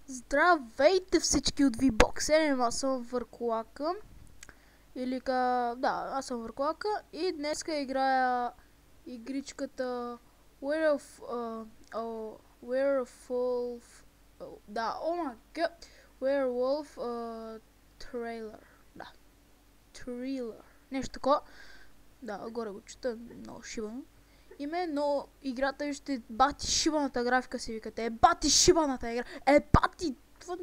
Здравейте всички от VBOX 7, аз съм Върколака. Да, аз съм Върколака и днеска играя игричката Werewolf Trailer. Да, Thriller. Нещо такова. Да, горе го чета, много шибано. Но играта вижте, бати шибаната графика си викате. Бати шибаната игра. Бати! Това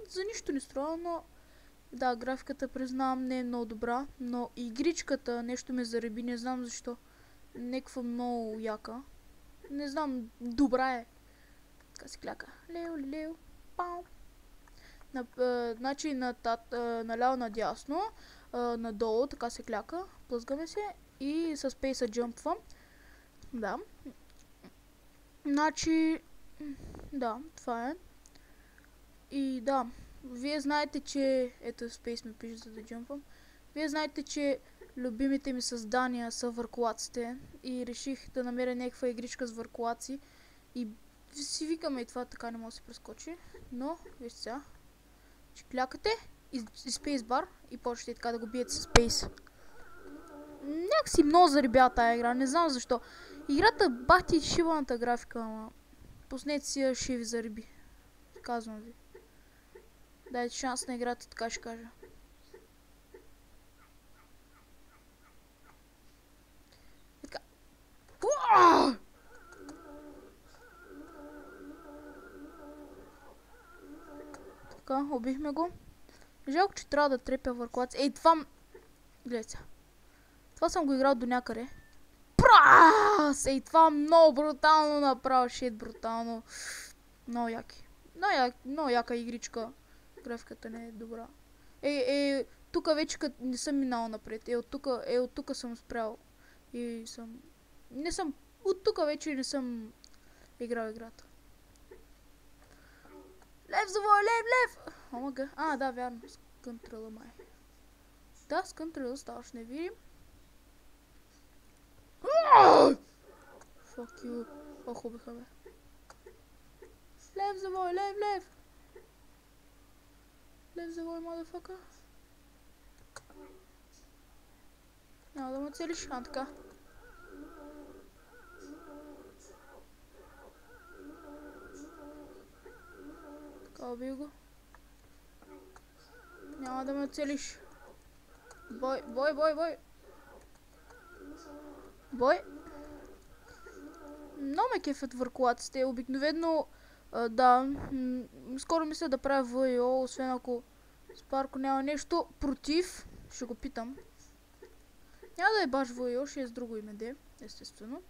за нищо не струва, но... Да, графиката признавам не е много добра, но игричката нещо ме зареби, не знам защо. Неква много яка. Не знам, добра е. Така се кляка. Лео, пау. Значи наляво надясно, надолу, така се кляка. Плъзгаме се и с пейса джъмпвам. Да. Значи, да, това е. И да, вие знаете, че... Ето Space ми пише, за да джъмпвам. Вие знаете, че любимите ми създания са върколаците. И реших да намеря някаква игричка с върколаци. И си викаме и това така не може да се прескочи. Но, вижте сега. Че клякате и Space Bar и почвате така да го биете с Space. Някакси много заребя тая игра, не знам защо. Играта бахти шибаната графика, ама пуснете си я, ще ви зареби. Казвам ви. Дайте шанс на играта, така ще кажа. И така. Така, убихме го. Жалко, че трябва да трепя върколаци. Ей, това... Гледайте сега. Това съм го играл до някъде. Прас! Ей, това много брутално направо. Шит брутално. Много яки. Много яка игричка. Графиката не е добра. Тук вече не съм минал напред. От тук съм спрял. И съм... Не съм... От тук вече не съм играл играта. Лев завой, лев! Омага. Да, вярно. С контрола май. Да, с контрола ставаш, не видим. Fuck you. Ох, убиха ме. Лев завой, лев! Лев завой, motherfucker. Няма да ме целиш, така. Така, убих го. Няма да ме целиш. Бой! Много ме кефят върколаците. Обикновено, да, скоро мисля да правя ВИО, освен ако Спарко няма нещо против. Ще го питам. Няма да е баш ВИО, ще е с друго име, естествено.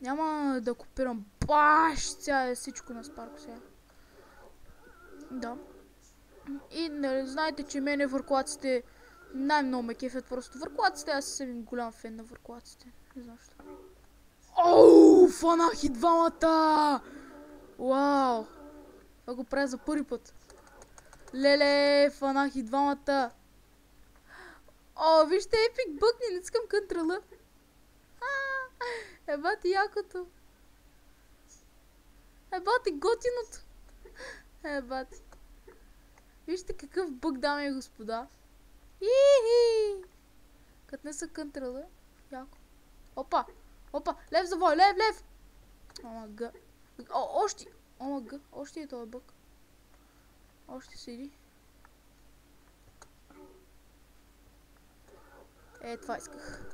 Няма да копирам баш всичко на Спарко сега. Да. И знаете, че мене върколаците най-много ме кефят просто. Върколаците, аз съм голям фен на върколаците. Не знам защо. Оу, фанах и двамата! Вау! Това го правя за първи път. Леле, фанах и двамата. Вижте, епик бъкни, не искам контрола. Ебати якото. Ебати готиното. Ебати. Вижте какъв бък, дами и господа. Ихи! Като не са контрола. Яко. Опа! Лев завой, лев! Омага. Още е този бък. Още седи. Това исках.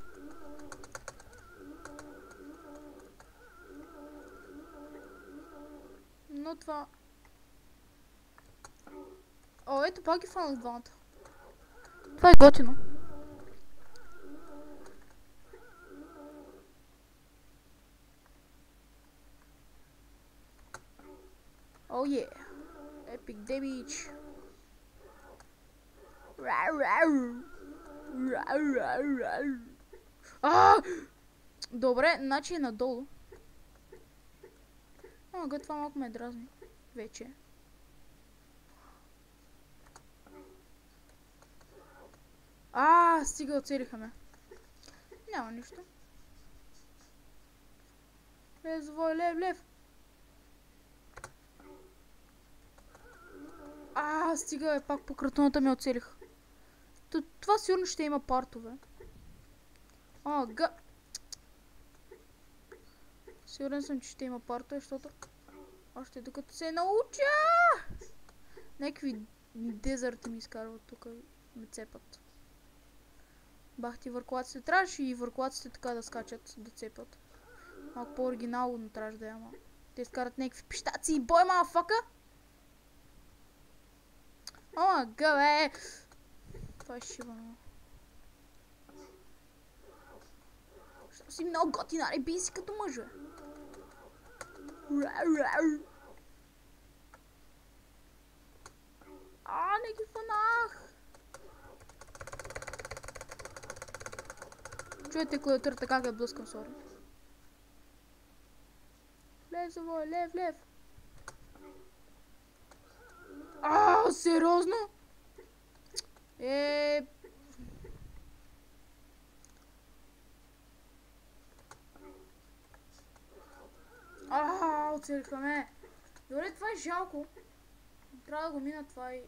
Но това... ето пак ги фанах двамата. Това е готино. Epic damage. Добре, значи е надолу. Това малко ме дразни. Вече. Стига, оцелиха ме. Няма нищо. Лев! Стига, пак по кратуната ме оцелих. Това сигурно ще има партове. Сигурен съм, че ще има партове, защото още докато се науча. Някакви дезерти ми изкарват тук и ме цепат. Бах ти върклаците. Трябваше и върклаците така да скачат, да цепат. Малко по-оригинално трябваше да е, ама. Те изкарат някакви пищаци и бой, мафака! Бе! Това е шибано. Що си много готина, не бий си като мъж, бе. Не ги фанах! Чуете клавиатурата как я блъскам, сори. Лев, завой, лев! Сериозно? Оцелиха ме. Добре, това е жалко. Трябва да го мина това и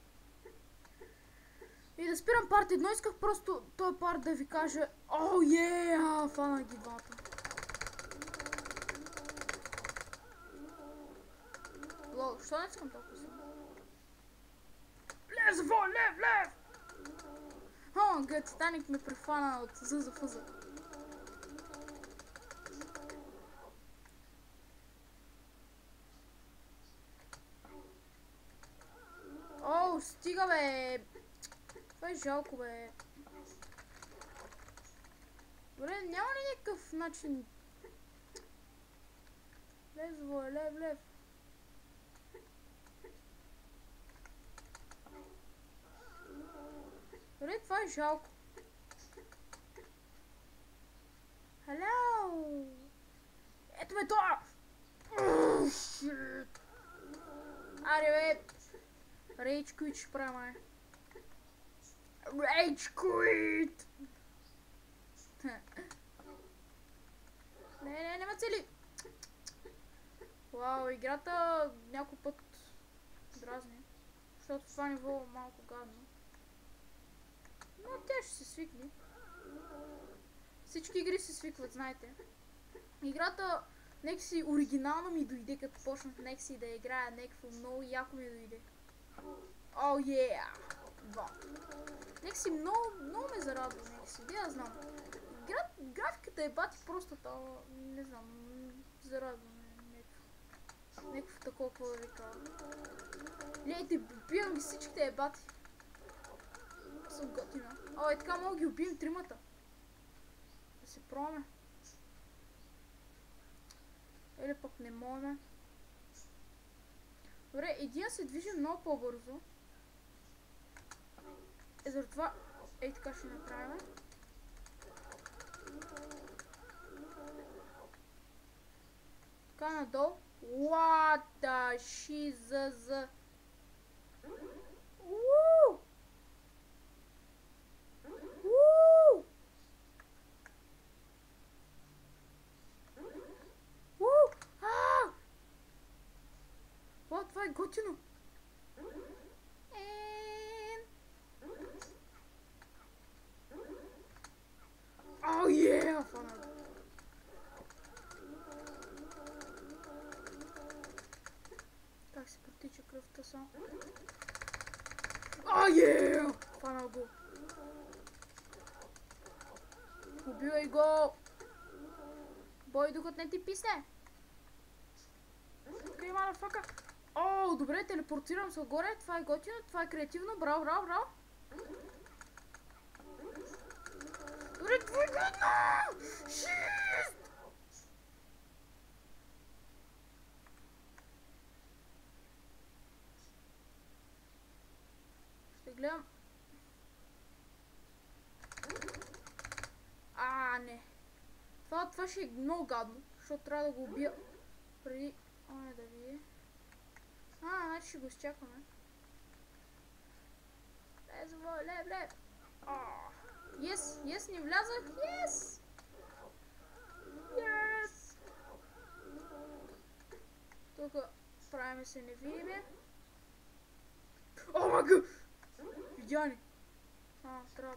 да спирам парт 1. Исках просто този парт да ви кажа. Фана ги двамата. Лол, що не искам толкова си? Лев, завой, лев! Титаник ме префана от зъза-фъза. Стига, бе! Това е жалко, бе. Добре, няма ли някакъв начин? Лев, завой, лев! Добре, това е жалко. Hello! Ето ме това! Аре, бе! Rage quit ще правя, май. Rage quit! Не ме цели! Вау, играта някой път дразни. Защото това ниво е малко гадно. Но тя ще се свикне. Всички игри се свикват, знаете. Играта някакси оригинално ми дойде, като почнах някакси да играя, някакво много яко ми дойде. Два. Някакси много ме зарадва, някакси, да я знам. Графиката е бати просто това, не знам, зарадва ме някакво такова, какво да ви кажа. Гледайте, убивам ги всичките ебати. Съм готина. Така мога ги убием тримата. Да се пробваме. Или пък не можем. Добре, един се движи много по-бързо. Заради това, така ще направим. Така надолу. What the shiz. Това е готино. Фана. Как се протича кръвта са? Фана го. Убивай го. Бой, докато не ти писне. Окей, мадафака. Добре, телепортирам се отгоре. Това е готино, това е креативно. Браво. Добре, това е гадно! Шист! Ще гледам. Не. Това ще е много гадно, защото трябва да го убия преди... да види. Значи ще го изчакваме. Лев. Yes, не влязах. Yes. Тук правиме се невидими. мага! Видя ли? Трябва.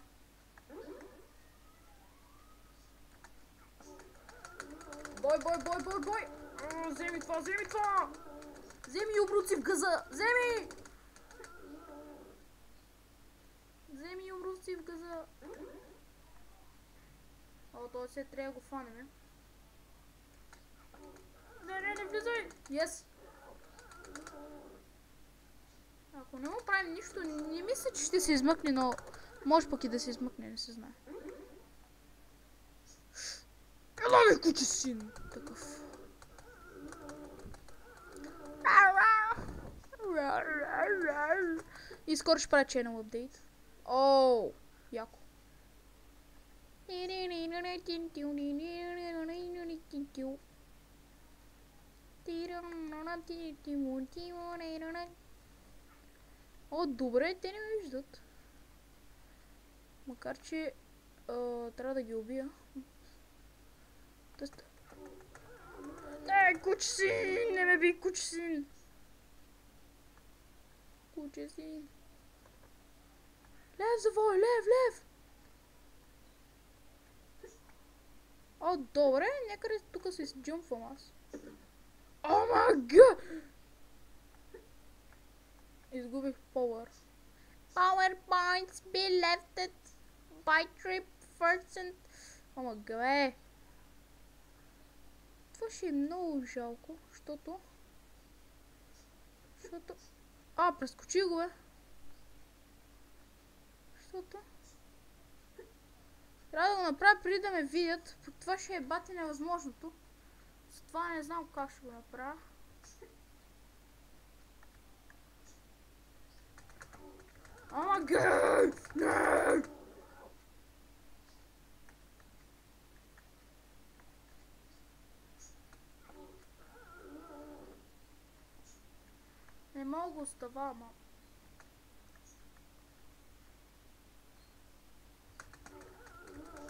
Бой! Вземи това! Вземи обруци в газа! Вземи обруци в газа! Това се трябва да го фанеме. Не влизай! Yes! Ако не му правим нищо, не мисля, че ще се измъкне, но може пък и да се измъкне, не се знае. Ела ми, куче син! Такъв. И скоро ще правя channel update. Оу, яко. О, добре, те не ме виждат. Макар че трябва да ги убия. Куче син! Не ме би, куче син! Куче син! Лев завой, лев! О, добре, някъде тук се изджумфвам аз. О, мага! Изгубих power. Power points be lefted by 3%. О, мага, бе! Това ще е много жалко, защото... прескочи го, бе! Защото... Трябва да го направя преди да ме видят, пък това ще е бати невъзможното. Затова не знам как ще го направя. Ама не мога го остава, ама...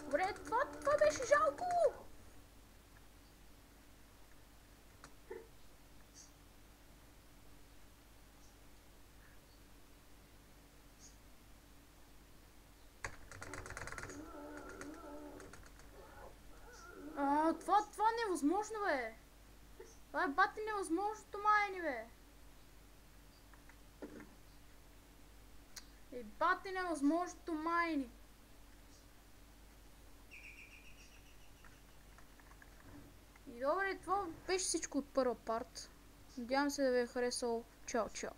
Добре, това беше жалко! Това е невъзможно, бе! Това е бати невъзможното, майни, бе! Бати невъзможното, майни! И добре, това беше всичко от първа парт. Надявам се да ви е харесало. Чао!